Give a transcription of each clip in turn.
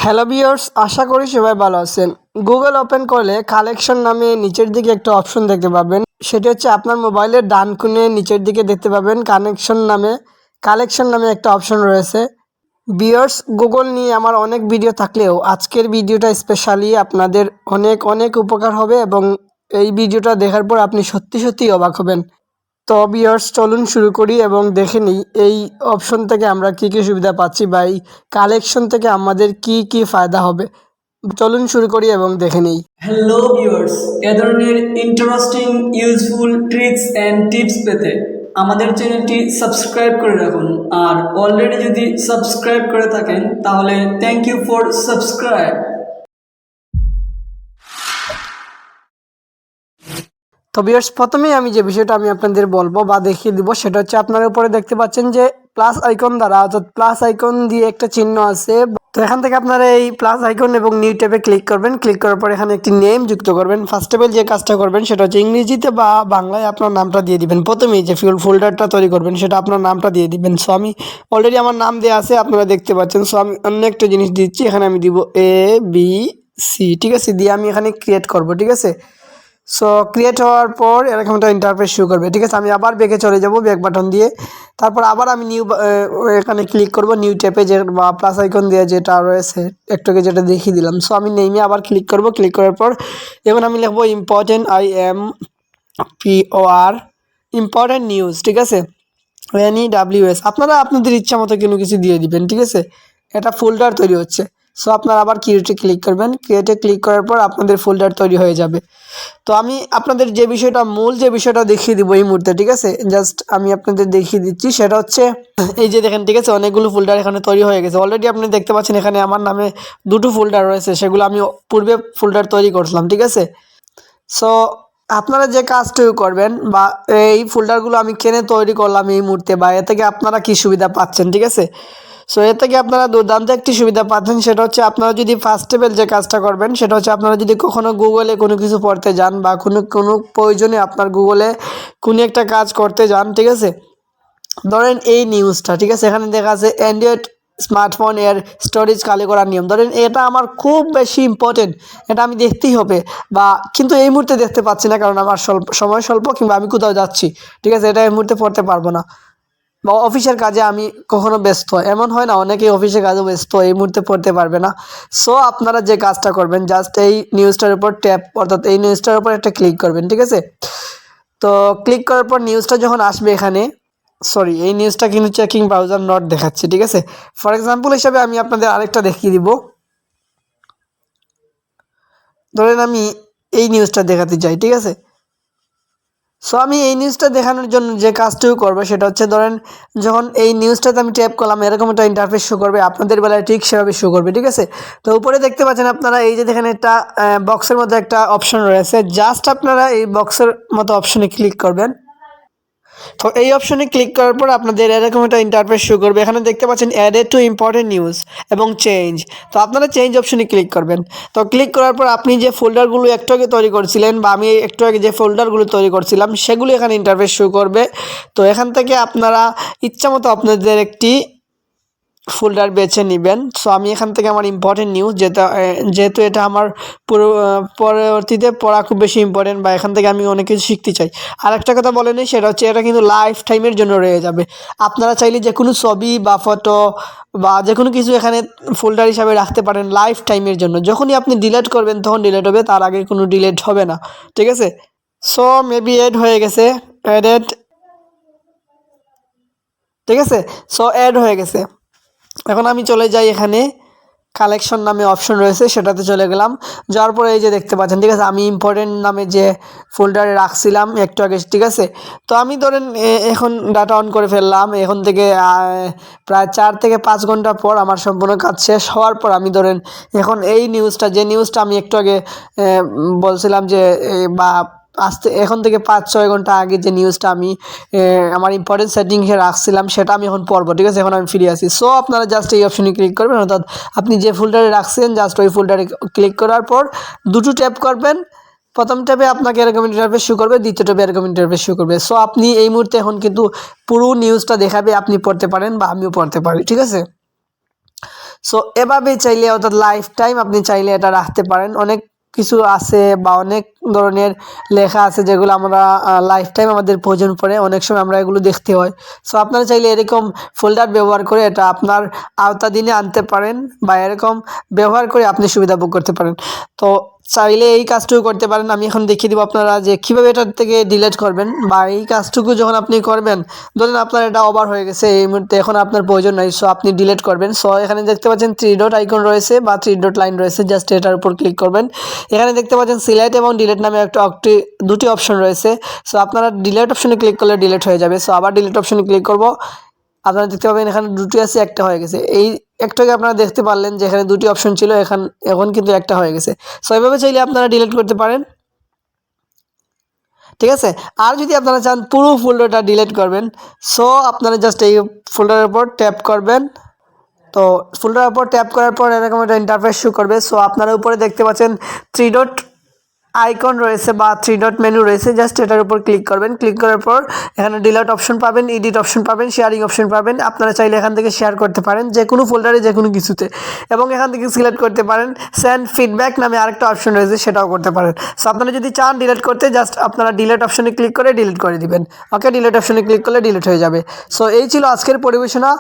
Hello viewers, আশা করি সবাই ভালো আছেন। গুগল ওপেন করলে কালেকশন নামে নিচের দিকে একটা অপশন দেখতে পাবেন। সেটি হচ্ছে আপনার মোবাইলের ডান কোণে নিচের দিকে দেখতে পাবেন কালেকশন নামে একটা অপশন রয়েছে। ভিউয়ার্স, গুগল নিয়ে আমার অনেক ভিডিও থাকলেও আজকের ভিডিওটা স্পেশালি আপনাদের অনেক অনেক উপকার হবে এবং এই ভিডিওটা দেখার পর আপনি সত্যি সত্যি অবাক হবেন। তো ভিউয়ার্স, চলুন শুরু করি এবং দেখে নিই এই অপশন থেকে আমরা কী কী সুবিধা পাচ্ছি বা এই কালেকশন থেকে আমাদের কি কি ফায়দা হবে। চলুন শুরু করি এবং দেখে নিই। হ্যালো ভিউয়ার্স, এ ধরনের interesting useful tricks and tips পেতে আমাদের চ্যানেলটি সাবস্ক্রাইব করে রাখুন। আর অলরেডি যদি সাবস্ক্রাইব করে থাকেন তাহলে থ্যাংক ইউ ফর সাবস্ক্রাইব। তো ভিউয়ার্স, প্রথমেই আমি যে বিষয়টা আমি আপনাদের বলবো বা দেখিয়ে দিব সেটা হচ্ছে আপনার উপরে দেখতে পাচ্ছেন যে প্লাস আইকন দ্বারা, অর্থাৎ প্লাস আইকন দিয়ে একটা চিহ্ন আছে। তো এখান থেকে আপনারা এই প্লাস আইকন এবং নিউ ট্যাবে ক্লিক করবেন। ক্লিক করার পর এখানে একটি নেম যুক্ত করবেন। ফার্স্ট অফ অল যে কাজটা করবেন সেটা হচ্ছে ইংরেজিতে বা বাংলায় আপনার নামটা দিয়ে দিবেন। প্রথমেই যে ফোল্ডারটা তৈরি করবেন সেটা আপনার নামটা দিয়ে দিবেন। সো আমি অলরেডি আমার নাম দেওয়া আছে, আপনারা দেখতে পাচ্ছেন। সো আমি অন্য একটা জিনিস দিচ্ছি, এখানে আমি দিব ABC, ঠিক আছে, দিয়ে আমি এখানে ক্রিয়েট করব, ঠিক আছে। সো ক্রিয়েট হওয়ার পর এরকম একটা ইন্টারফেস শুরু করবে, ঠিক আছে। আমি আবার ব্যাকে চলে যাব, ব্যাক বাটন দিয়ে। তারপর আবার আমি এখানে ক্লিক করব, নিউ ট্যাপে যে বা প্লাস আইকন দিয়ে যেটা রয়েছে একটুকে যেটা দেখিয়ে দিলাম। সো আমি নেমে আবার ক্লিক করব। ক্লিক করার পর এখন আমি লিখবো IMPOR, ইম্পর্টেন্ট নিউজ, ঠিক আছে, NEWS। আপনারা আপনাদের ইচ্ছা মতো কোনো কিছু দিয়ে দিবেন, ঠিক আছে। এটা ফোল্ডার তৈরি হচ্ছে। সো আপনারা আবার ক্রিয়েটে ক্লিক করবেন। ক্রিয়েটে ক্লিক করার পর আপনাদের ফোল্ডার তৈরি হয়ে যাবে। তো আমি আপনাদের মূল যে বিষয়টা দেখিয়ে দিব এই মুহূর্তে, ঠিক আছে, জাস্ট আমি আপনাদের দেখিয়ে দিচ্ছি। সেটা হচ্ছে এই যে দেখেন, ঠিক আছে, অনেকগুলো ফোল্ডার এখানে তৈরি হয়ে গেছে অলরেডি। আপনি দেখতে পাচ্ছেন এখানে আমার নামে দুটো ফোল্ডার রয়েছে, সেগুলো আমি পূর্বে ফোল্ডার তৈরি করছিলাম, ঠিক আছে। সো আপনারা যে কাজটা করবেন বা এই ফোল্ডারগুলো আমি কেন তৈরি করলাম এই মুহূর্তে, বা এ থেকে আপনারা কি সুবিধা পাচ্ছেন, ঠিক আছে। সো এর থেকে আপনারা দুর্দান্ত একটি সুবিধা পাচ্ছেন। সেটা হচ্ছে আপনারা যদি ফার্স্ট লেভেল যে কাজটা করবেন সেটা হচ্ছে আপনারা যদি কখনো গুগলে কোনো কিছু পড়তে যান বা কোনো প্রয়োজনে আপনার গুগলে কোনো একটা কাজ করতে যান, ঠিক আছে। ধরেন এই নিউজটা, ঠিক আছে, এখানে দেখা আছে অ্যান্ড্রয়েড স্মার্টফোন এর স্টোরেজ খালি করার নিয়ম। ধরেন এটা আমার খুব বেশি ইম্পর্টেন্ট, এটা আমি দেখতেই হবে, বা কিন্তু এই মুহূর্তে দেখতে পাচ্ছি না কারণ আমার সময় স্বল্প, কিংবা আমি কোথাও যাচ্ছি, ঠিক আছে, এটা এই মুহূর্তে পড়তে পারবো না, বা অফিসের কাজে আমি কখনো ব্যস্ত, এমন হয় না, অনেকেই অফিসের কাজে ব্যস্ত, এই মুহূর্তে পড়তে পারবে না। সো আপনারা যে কাজটা করবেন, জাস্ট এই নিউজটার উপর অর্থাৎ এই নিউজটার উপর একটা ক্লিক করবেন, ঠিক আছে। তো ক্লিক করার পর নিউজটা যখন আসবে এখানে, সরি, এই নিউজটা কিন্তু চেকিং ব্রাউজার নট দেখাচ্ছে, ঠিক আছে। ফর এক্সাম্পল হিসাবে আমি আপনাদের আরেকটা দেখিয়ে দিব। ধরেন আমি এই নিউজটা দেখাতে চাই, ঠিক আছে। সো আমি এই নিউজটা দেখানোর জন্য যে কাজটুকু করবো সেটা হচ্ছে, ধরেন যখন এই নিউজটাতে আমি ট্যাপ করলাম এরকম একটা ইন্টারফেস শো করবে, আপনাদের বেলায় ঠিক সেভাবে শো করবে, ঠিক আছে। তো উপরে দেখতে পাচ্ছেন আপনারা এই যে দেখেন একটা বক্সের মধ্যে একটা অপশন রয়েছে, জাস্ট আপনারা এই বক্সের মতো অপশনে ক্লিক করবেন। তো এই অপশনে ক্লিক করার পর আপনাদের এরকম একটা ইন্টারফেস শো করবে। এখানে দেখতে পাচ্ছেন অ্যাডেড টু ইম্পর্টেন্ট নিউজ এবং চেঞ্জ। তো আপনারা চেঞ্জ অপশনে ক্লিক করবেন। তো ক্লিক করার পর আপনি যে ফোল্ডারগুলো একটু আগে তৈরি করছিলেন বা আমি একটু আগে যে ফোল্ডারগুলো তৈরি করছিলাম সেগুলো এখানে ইন্টারফেস শো করবে। তো এখান থেকে আপনারা ইচ্ছামতো আপনাদের একটি ফোল্ডার বেছে নেবেন। সো আমি এখান থেকে আমার ইম্পর্টেন্ট নিউজ, যেহেতু এটা আমার পরবর্তীতে পড়া খুব বেশি ইম্পর্টেন্ট, বা এখান থেকে আমি অনেক কিছু শিখতে চাই। আর একটা কথা বলে নিই, সেটা হচ্ছে এটা কিন্তু লাইফ টাইমের জন্য রয়ে যাবে। আপনারা চাইলে যে কোনো ছবি বা ফটো বা যে কোনো কিছু এখানে ফোল্ডার হিসাবে রাখতে পারেন লাইফ টাইমের জন্য। যখনই আপনি ডিলিট করবেন তখন ডিলিট হবে, তার আগে কোনো ডিলিট হবে না, ঠিক আছে। সো মেবি এড হয়ে গেছে, অ্যাডেড, ঠিক আছে। সো অ্যাড হয়ে গেছে। এখন আমি চলে যাই, এখানে কালেকশন নামে অপশন রয়েছে সেটাতে চলে গেলাম। যাওয়ার পরে এই যে দেখতে পাচ্ছেন, ঠিক আছে, আমি ইম্পর্টেন্ট নামে যে ফোল্ডারে রাখছিলাম একটু আগে, ঠিক আছে। তো আমি ধরেন এখন ডাটা অন করে ফেললাম। এখন থেকে প্রায় 4 থেকে 5 ঘন্টা পর আমার সম্পূর্ণ কাজ শেষ হওয়ার পর আমি ধরেন এখন এই যে নিউজটা আমি একটু আগে বলছিলাম যে বা এখন থেকে 5-6 ঘন্টা আগে যে নিউজটা আমি আমার ইম্পর্টেন্ট সেটিংসে রাখছিলাম সেটা আমি এখন পড়বো, ঠিক আছে। এখন আমি ফিরে আসি। সো আপনারা জাস্ট এই অপশনে ক্লিক করবেন, অর্থাৎ আপনি যে ফোল্ডারে রাখছেন জাস্ট ওই ফোল্ডারে ক্লিক করার পর দুটো ট্যাপ করবেন। প্রথম ট্যাপে আপনাকে এরকম ইন্টারফেস শো করবে, দ্বিতীয় ট্যাপে এরকম ইন্টারফেস শো করবে। সো আপনি এই মুহূর্তে এখন কিন্তু পুরো নিউজটা দেখাবে, আপনি পড়তে পারেন বা আমিও পড়তে পারি, ঠিক আছে। সো এভাবেই চাইলে অর্থাৎ লাইফ টাইম আপনি চাইলে এটা রাখতে পারেন। অনেক কিছু আছে বা অনেক ধরনের লেখা আছে যেগুলো আমরা লাইফ টাইম আমাদের প্রয়োজন পড়ে, অনেক সময় আমরা এগুলো দেখতে হয়। সো আপনারা চাইলে এরকম ফোল্ডার ব্যবহার করে এটা আপনার আওতাধীনে আনতে পারেন বা এরকম ব্যবহার করে আপনি সুবিধা ভোগ করতে পারেন। তো চাইলে এই কাজটুকু করতে পারেন। আমি এখন দেখিয়ে দিব আপনারা যে কীভাবে এটার থেকে ডিলিট করবেন, বা এই কাজটুকু যখন আপনি করবেন, ধরেন আপনার এটা ওভার হয়ে গেছে এই মুহূর্তে, এখন আপনার প্রয়োজন নাই, সো আপনি ডিলিট করবেন। সো এখানে দেখতে পাচ্ছেন 3 ডট আইকন রয়েছে বা 3 ডট লাইন রয়েছে, জাস্ট এটার উপর ক্লিক করবেন। এখানে দেখতে পাচ্ছেন সিলেক্ট এবং ডিলিট নামে দুটি অপশন রয়েছে। সো আপনারা ডিলিট অপশনে ক্লিক করলে ডিলিট হয়ে যাবে। সো আবার ডিলিট অপশনে ক্লিক করব, আপনারা দেখতে পাবেন এখানে দুটি আছে, একটা হয়ে গেছে। এই একটাকে আপনারা দেখতে পারলেন যে এখানে দুটি অপশন ছিল, এখন কিন্তু একটা হয়ে গেছে। সো এইভাবে চাইলে আপনারা ডিলিট করতে পারেন, ঠিক আছে। আর যদি আপনারা চান পুরো ফোল্ডারটা ডিলিট করবেন, সো আপনারা জাস্ট এই ফোল্ডারের উপর ট্যাপ করবেন। তো ফোল্ডারের উপর ট্যাপ করার পর এরকম একটা ইন্টারফেস শো করবে। সো আপনারা উপরে দেখতে পাচ্ছেন 3 ডট আইকন রয়েছে বা 3 ডট মেনু রয়েছে, জাস্ট এটার উপর ক্লিক করবেন। ক্লিক করার পর এখানে ডিলিট অপশন পাবেন, এডিট অপশন পাবেন, শেয়ারিং অপশন পাবেন। আপনারা চাইলে এখান থেকে শেয়ার করতে পারেন যে কোনো ফোল্ডারে যে কোনো কিছুতে, এবং এখান থেকে সিলেক্ট করতে পারেন সেন্ড ফিডব্যাক নামে আরেকটা অপশন রয়েছে, সেটাও করতে পারেন। সো আপনারা যদি চান ডিলিট করতে, জাস্ট আপনারা ডিলিট অপশনে ক্লিক করে ডিলিট করে দিবেন। ওকে, ডিলিট অপশনে ক্লিক করলে ডিলিট হয়ে যাবে। সো এই ছিল আজকের পরিবেশনা,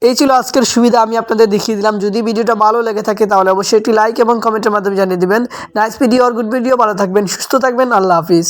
এই ছিল আজকের সুবিধা, আমি আপনাদের দেখিয়ে দিলাম। যদি ভিডিওটা ভালো লেগে থাকে তাহলে অবশ্যই একটি লাইক এবং কমেন্টের মাধ্যমে জানিয়ে দিবেন। নাইস ভিডিও আর গুড ভিডিও, ভালো থাকবেন, সুস্থ থাকবেন, আল্লাহ হাফিজ।